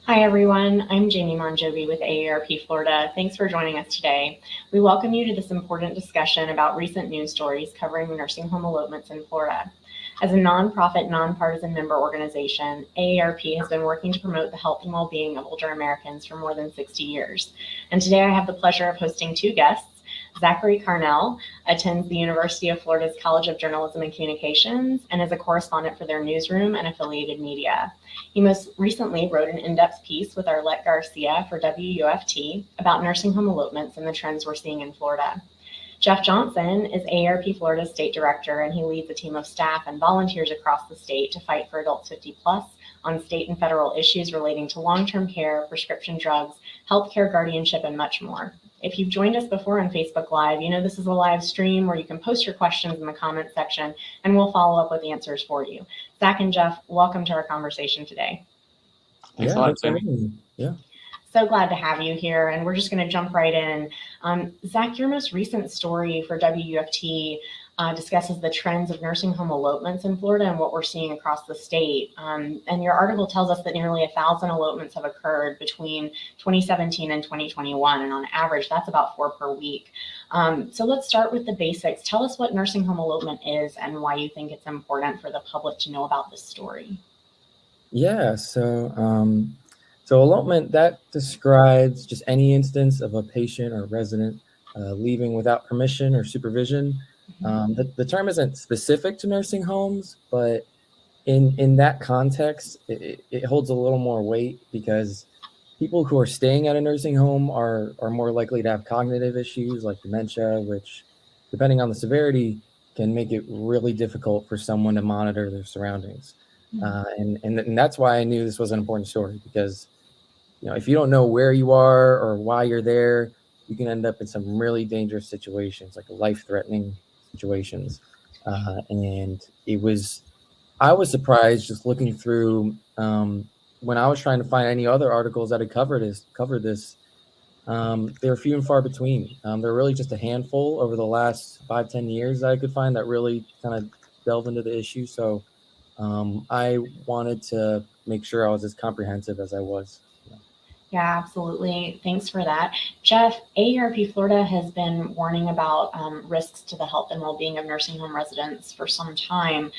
Hi, everyone. I'm Jamie Monjovi with AARP Florida. Thanks for joining us today. We welcome you to this important discussion about recent news stories covering nursing home elopements in Florida. As a nonprofit, nonpartisan member organization, AARP has been working to promote the health and well-being of older Americans for more than 60 years. And today I have the pleasure of hosting two guests. Zachary Carnell attends the University of Florida's College of Journalism and Communications and is a correspondent for their newsroom and affiliated media. He most recently wrote an in-depth piece with Arlette Garcia for WUFT about nursing home elopements and the trends we're seeing in Florida. Jeff Johnson is AARP Florida's state director, and he leads a team of staff and volunteers across the state to fight for adults 50 plus on state and federal issues relating to long-term care, prescription drugs, healthcare guardianship, and much more. If you've joined us before on Facebook Live, you know this is a live stream where you can post your questions in the comment section and we'll follow up with answers for you. Zach and Jeff, welcome to our conversation today. Thanks a lot, Jamie. Yeah. So glad to have you here, and we're just going to jump right in. Zach, your most recent story for WUFT discusses the trends of nursing home elopements in Florida and what we're seeing across the state. And your article tells us that nearly 1,000 elopements have occurred between 2017 and 2021, and on average, that's about 4 per week. So let's start with the basics. Tell us what nursing home elopement is and why you think it's important for the public to know about this story. Yeah, so elopement, that describes just any instance of a patient or resident leaving without permission or supervision. The term isn't specific to nursing homes, but in that context, it holds a little more weight because people who are staying at a nursing home are more likely to have cognitive issues like dementia, which, depending on the severity, can make it really difficult for someone to monitor their surroundings. And that's why I knew this was an important story, because if you don't know where you are or why you're there, you can end up in some really dangerous situations, like life-threatening situations. And I was surprised just looking through when I was trying to find any other articles that had covered this. They were few and far between. There were really just a handful over the last 5-10 years that I could find that really kind of delve into the issue. So I wanted to make sure I was as comprehensive as I was. Yeah, absolutely. Thanks for that. Jeff, AARP Florida has been warning about risks to the health and well-being of nursing home residents for some time.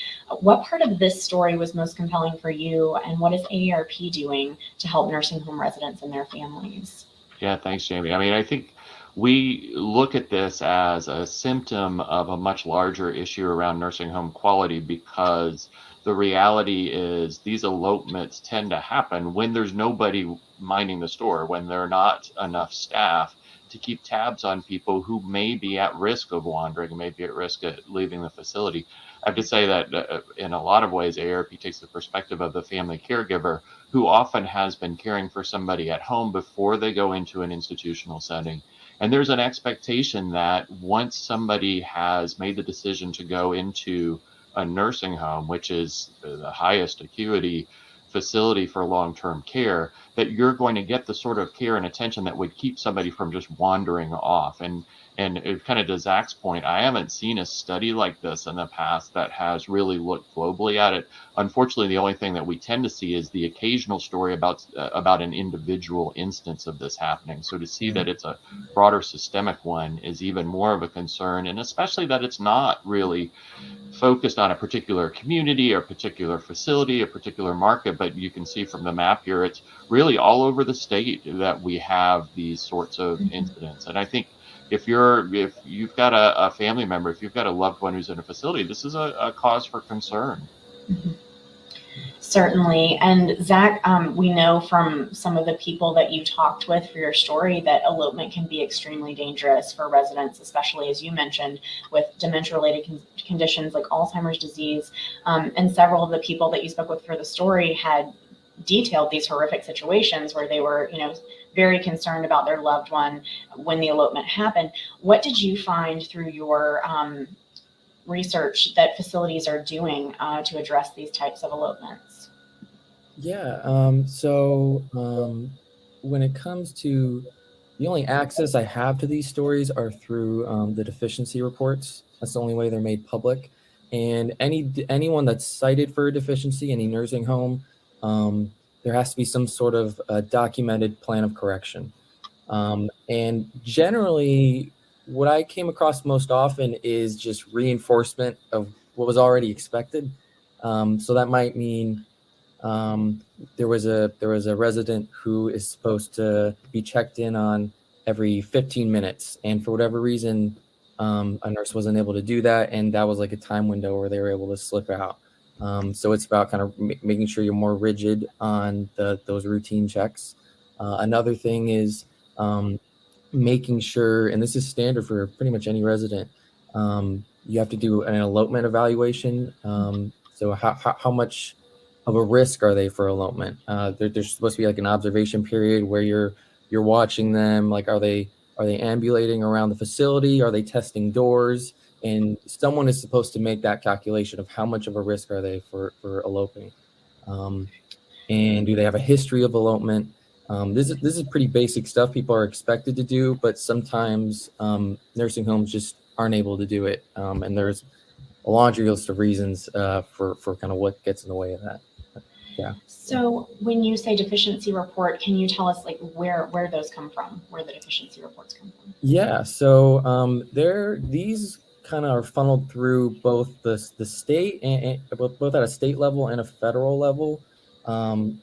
What part of this story was most compelling for you, and what is AARP doing to help nursing home residents and their families? Yeah, thanks, Jamie. I mean, I think we look at this as a symptom of a much larger issue around nursing home quality, because the reality is these elopements tend to happen when there's nobody minding the store, when there are not enough staff to keep tabs on people who may be at risk of wandering, may be at risk of leaving the facility. I have to say that in a lot of ways, AARP takes the perspective of the family caregiver, who often has been caring for somebody at home before they go into an institutional setting. And there's an expectation that once somebody has made the decision to go into a nursing home, which is the highest acuity facility for long-term care, that you're going to get the sort of care and attention that would keep somebody from just wandering off. And it kind of, to Zach's point, I haven't seen a study like this in the past that has really looked globally at it. Unfortunately, the only thing that we tend to see is the occasional story about an individual instance of this happening. So to see that it's a broader systemic one is even more of a concern, and especially that it's not really focused on a particular community or particular facility, a particular market, but you can see from the map here, it's really all over the state that we have these sorts of incidents. And I think if you've got a family member, if you've got a loved one who's in a facility, this is a cause for concern. Certainly. And Zach, we know from some of the people that you talked with for your story that elopement can be extremely dangerous for residents, especially, as you mentioned, with dementia-related conditions like Alzheimer's disease. And several of the people that you spoke with for the story had detailed these horrific situations where they were, very concerned about their loved one when the elopement happened. What did you find through your research that facilities are doing to address these types of elopements? Yeah, when it comes to the only access I have to these stories are through the deficiency reports. That's the only way they're made public. And anyone that's cited for a deficiency, any nursing home, there has to be some sort of documented plan of correction. And generally, what I came across most often is just reinforcement of what was already expected. So that might mean there was a resident who is supposed to be checked in on every 15 minutes, and for whatever reason, a nurse wasn't able to do that, and that was like a time window where they were able to slip out. So it's about kind of making sure you're more rigid on those routine checks. Another thing is making sure, and this is standard for pretty much any resident, you have to do an elopement evaluation. So how much of a risk are they for elopement? There's supposed to be like an observation period where you're watching them. Like, are they ambulating around the facility? Are they testing doors? And someone is supposed to make that calculation of how much of a risk are they for eloping. And do they have a history of elopement? This is pretty basic stuff people are expected to do, but sometimes nursing homes just aren't able to do it. And there's a laundry list of reasons for kind of what gets in the way of that. Yeah. So when you say deficiency report, can you tell us like where those come from, where the deficiency reports come from? Yeah. So these kind of are funneled through both the state and both at a state level and a federal level. The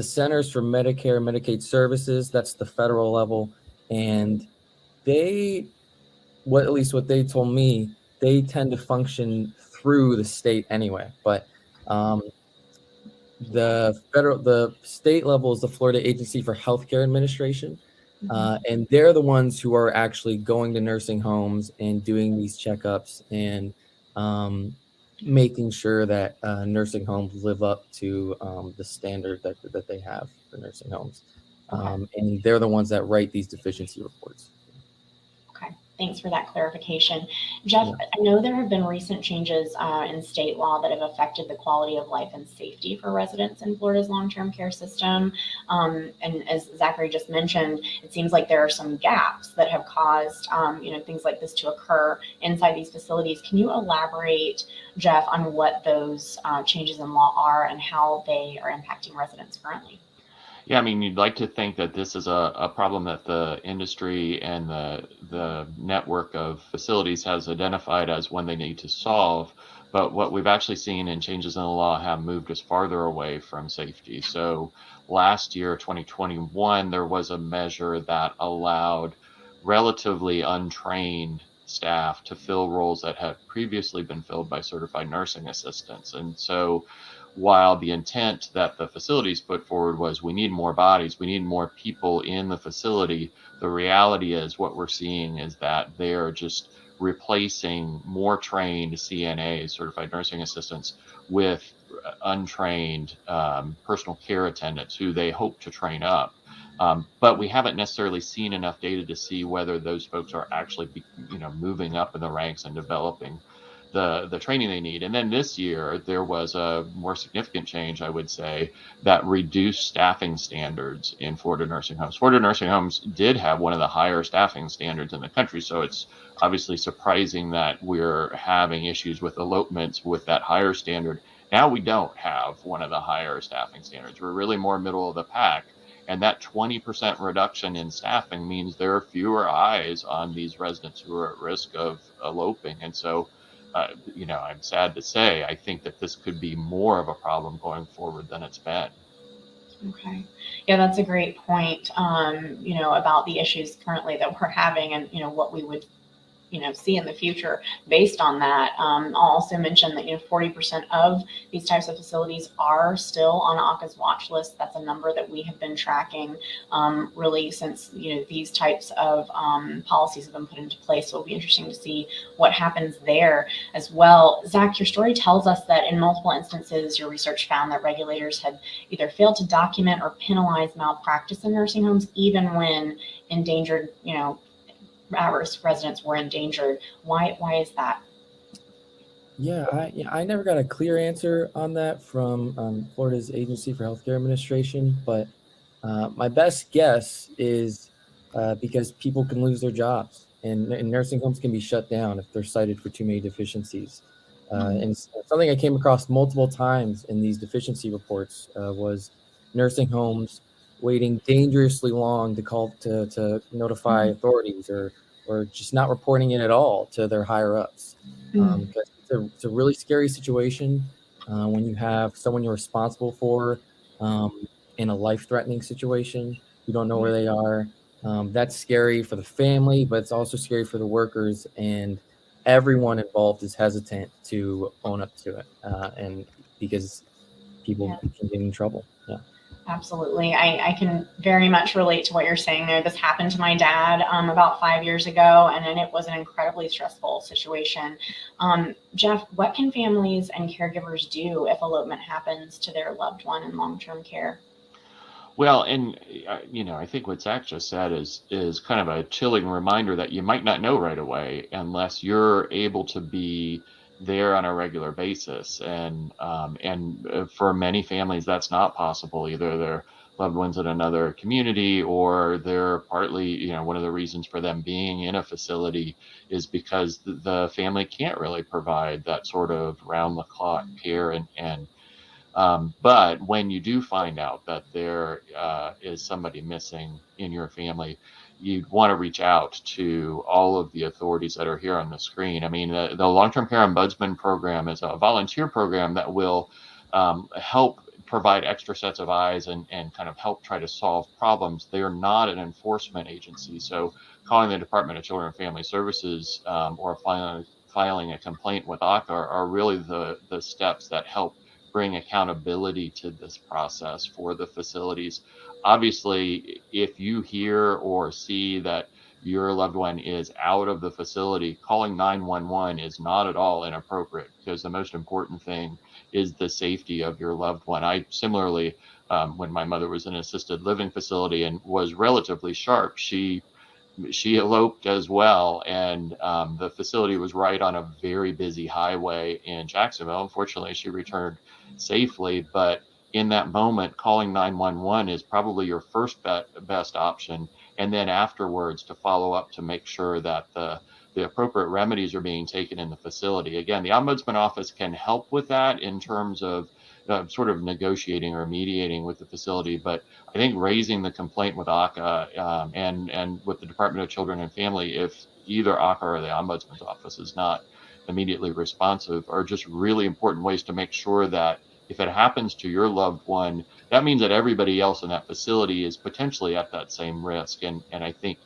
Centers for Medicare and Medicaid Services, that's the federal level, and at least what they told me, they tend to function through the state anyway. But the state level is the Florida Agency for Healthcare Administration, and they're the ones who are actually going to nursing homes and doing these checkups and making sure that nursing homes live up to the standard that they have for nursing homes. And they're the ones that write these deficiency reports. Okay, thanks for that clarification. Jeff, I know there have been recent changes in state law that have affected the quality of life and safety for residents in Florida's long-term care system. And as Zachary just mentioned, it seems like there are some gaps that have caused things like this to occur inside these facilities. Can you elaborate, Jeff, on what those changes in law are and how they are impacting residents currently? Yeah, I mean, you'd like to think that this is a problem that the industry and the network of facilities has identified as one they need to solve. But what we've actually seen in changes in the law have moved us farther away from safety. So last year, 2021, there was a measure that allowed relatively untrained staff to fill roles that had previously been filled by certified nursing assistants. And so while the intent that the facilities put forward was we need more bodies, we need more people in the facility, the reality is what we're seeing is that they're just replacing more trained CNAs, certified nursing assistants, with untrained personal care attendants who they hope to train up. But we haven't necessarily seen enough data to see whether those folks are actually moving up in the ranks and developing the training they need. And then this year, there was a more significant change, I would say, that reduced staffing standards in Florida nursing homes. Florida nursing homes did have one of the higher staffing standards in the country, so it's obviously surprising that we're having issues with elopements with that higher standard. Now we don't have one of the higher staffing standards. We're really more middle of the pack. And that 20% reduction in staffing means there are fewer eyes on these residents who are at risk of eloping. And so I'm sad to say, I think that this could be more of a problem going forward than it's been. Okay. Yeah, that's a great point, about the issues currently that we're having and, what we would, see in the future based on that. I'll also mention that, 40% of these types of facilities are still on AHCA's watch list. That's a number that we have been tracking really since, these types of policies have been put into place. So it'll be interesting to see what happens there as well. Zach, your story tells us that in multiple instances, your research found that regulators had either failed to document or penalize malpractice in nursing homes, even when endangered, at-risk residents were endangered. Why is that? Yeah, I never got a clear answer on that from Florida's Agency for Healthcare Administration, but my best guess is because people can lose their jobs and nursing homes can be shut down if they're cited for too many deficiencies. And something I came across multiple times in these deficiency reports was nursing homes waiting dangerously long to call to notify authorities, or just not reporting it at all to their higher ups. Because it's a really scary situation when you have someone you're responsible for in a life-threatening situation. You don't know where they are. That's scary for the family, but it's also scary for the workers, and everyone involved is hesitant to own up to it, and because people can get in trouble. Yeah. Absolutely. I can very much relate to what you're saying there. This happened to my dad about 5 years ago, and it was an incredibly stressful situation. Jeff, what can families and caregivers do if elopement happens to their loved one in long-term care? Well, and I think what Zach just said is kind of a chilling reminder that you might not know right away unless you're able to be there on a regular basis. And for many families, that's not possible. Either their loved ones in another community, or they're partly, one of the reasons for them being in a facility is because the family can't really provide that sort of round the clock care but when you do find out that there is somebody missing in your family, you'd want to reach out to all of the authorities that are here on the screen. I mean, the Long-Term Care Ombudsman program is a volunteer program that will help provide extra sets of eyes and kind of help try to solve problems. They are not an enforcement agency. So calling the Department of Children and Family Services or filing a complaint with ACA are really the steps that help bring accountability to this process for the facilities. Obviously, if you hear or see that your loved one is out of the facility, calling 911 is not at all inappropriate, because the most important thing is the safety of your loved one. I similarly, when my mother was in an assisted living facility and was relatively sharp, she eloped as well, and the facility was right on a very busy highway in Jacksonville. Unfortunately, she returned safely, but in that moment, calling 911 is probably your first best option, and then afterwards to follow up to make sure that the appropriate remedies are being taken in the facility. Again, the Ombudsman Office can help with that in terms of sort of negotiating or mediating with the facility, but I think raising the complaint with ACA and with the Department of Children and Family, if either ACA or the Ombudsman's Office is not immediately responsive, are just really important ways to make sure that if it happens to your loved one, that means that everybody else in that facility is potentially at that same risk. And I think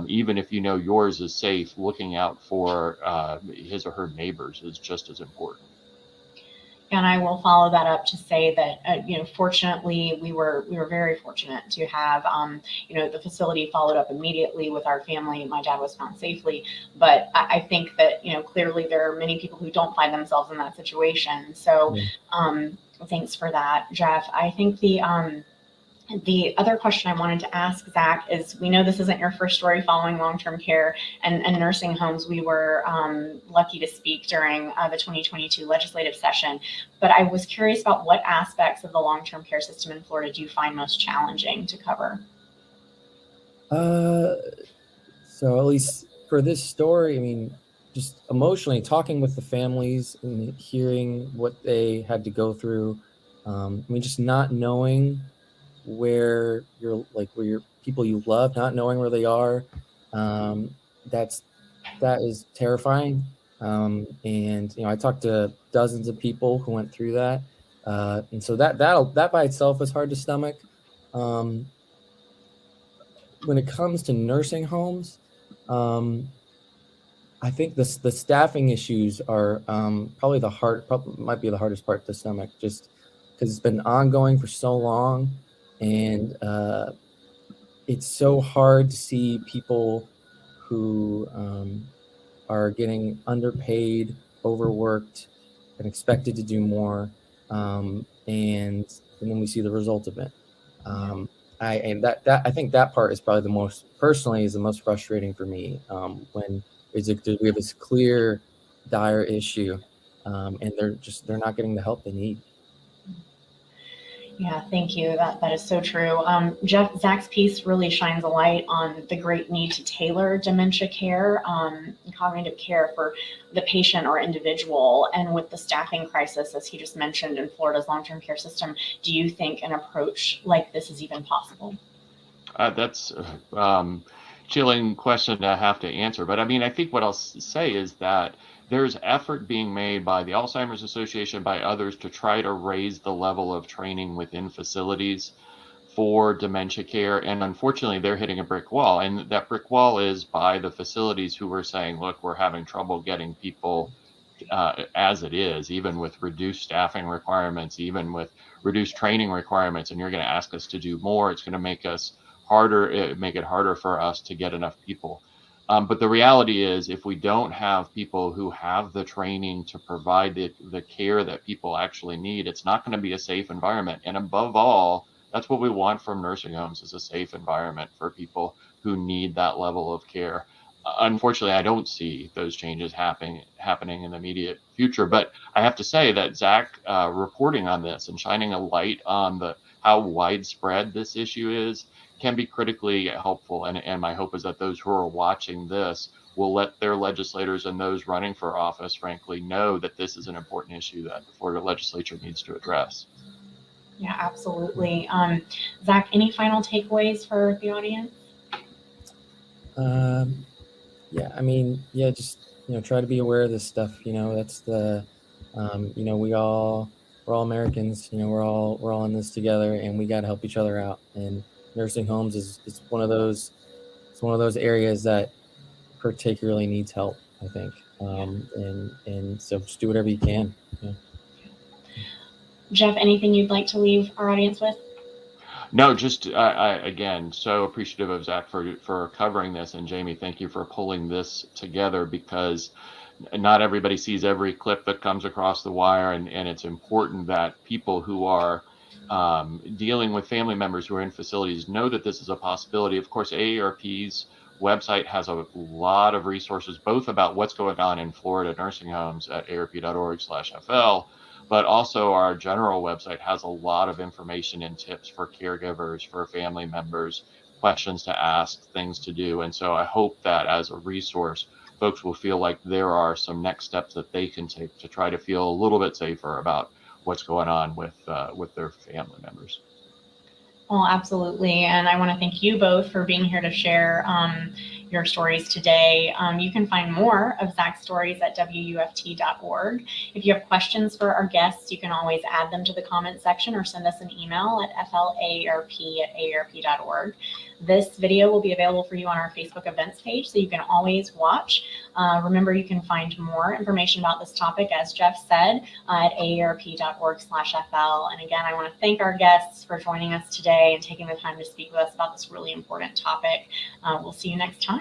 even if you know yours is safe, looking out for his or her neighbors is just as important. And I will follow that up to say that, fortunately, we were very fortunate to have, the facility followed up immediately with our family. My dad was found safely, but I think that, clearly there are many people who don't find themselves in that situation. So, thanks for that, Jeff. I think the other question I wanted to ask, Zach, is we know this isn't your first story following long-term care and nursing homes. We were lucky to speak during the 2022 legislative session, but I was curious about what aspects of the long-term care system in Florida do you find most challenging to cover? So at least for this story, I mean, just emotionally talking with the families and hearing what they had to go through. Just not knowing where your people you love, not knowing where they are, that is terrifying. And I talked to dozens of people who went through that, and so that by itself is hard to stomach. When it comes to nursing homes, I think the staffing issues are probably might be the hardest part to stomach, just because it's been ongoing for so long. And it's so hard to see people who are getting underpaid, overworked, and expected to do more, and then we see the result of it. I think that part is probably the most frustrating for me, when we have this clear, dire issue, and they're not getting the help they need. Yeah, thank you. That is so true. Zach's piece really shines a light on the great need to tailor dementia care, and cognitive care for the patient or individual. And with the staffing crisis, as he just mentioned, in Florida's long-term care system, do you think an approach like this is even possible? That's chilling question to have to answer. But I mean, I think what I'll say is that there's effort being made by the Alzheimer's Association, by others, to try to raise the level of training within facilities for dementia care. And unfortunately, they're hitting a brick wall. And that brick wall is by the facilities who are saying, look, we're having trouble getting people as it is, even with reduced staffing requirements, even with reduced training requirements, and you're going to ask us to do more. It's going to make it harder for us to get enough people. But the reality is, if we don't have people who have the training to provide the care that people actually need, it's not going to be a safe environment. And above all, that's what we want from nursing homes, is a safe environment for people who need that level of care. Unfortunately, I don't see those changes happening in the immediate future. But I have to say that Zach reporting on this and shining a light on how widespread this issue is can be critically helpful. And my hope is that those who are watching this will let their legislators and those running for office, frankly, know that this is an important issue that the Florida legislature needs to address. Yeah, absolutely. Zach, any final takeaways for the audience? Yeah, I mean, yeah, just try to be aware of this stuff. That's the, we're all Americans. We're all in this together, and we got to help each other out. And nursing homes is one of those. It's one of those areas that particularly needs help, I think. And so just do whatever you can. Yeah. Jeff, anything you'd like to leave our audience with? No, just I again, so appreciative of Zach for covering this, and Jamie, thank you for pulling this together, because not everybody sees every clip that comes across the wire, and it's important that people who are dealing with family members who are in facilities know that this is a possibility. Of course, AARP's website has a lot of resources, both about what's going on in Florida nursing homes at aarp.org/FL, but also our general website has a lot of information and tips for caregivers, for family members, questions to ask, things to do. And so I hope that as a resource, folks will feel like there are some next steps that they can take to try to feel a little bit safer about what's going on with their family members. Well, absolutely. And I want to thank you both for being here to share your stories today. You can find more of Zach's stories at wuft.org. If you have questions for our guests, you can always add them to the comment section or send us an email at flaarp@aarp.org. This video will be available for you on our Facebook events page, so you can always watch. Remember, you can find more information about this topic, as Jeff said, at aarp.org/FL. And again, I want to thank our guests for joining us today and taking the time to speak with us about this really important topic. We'll see you next time.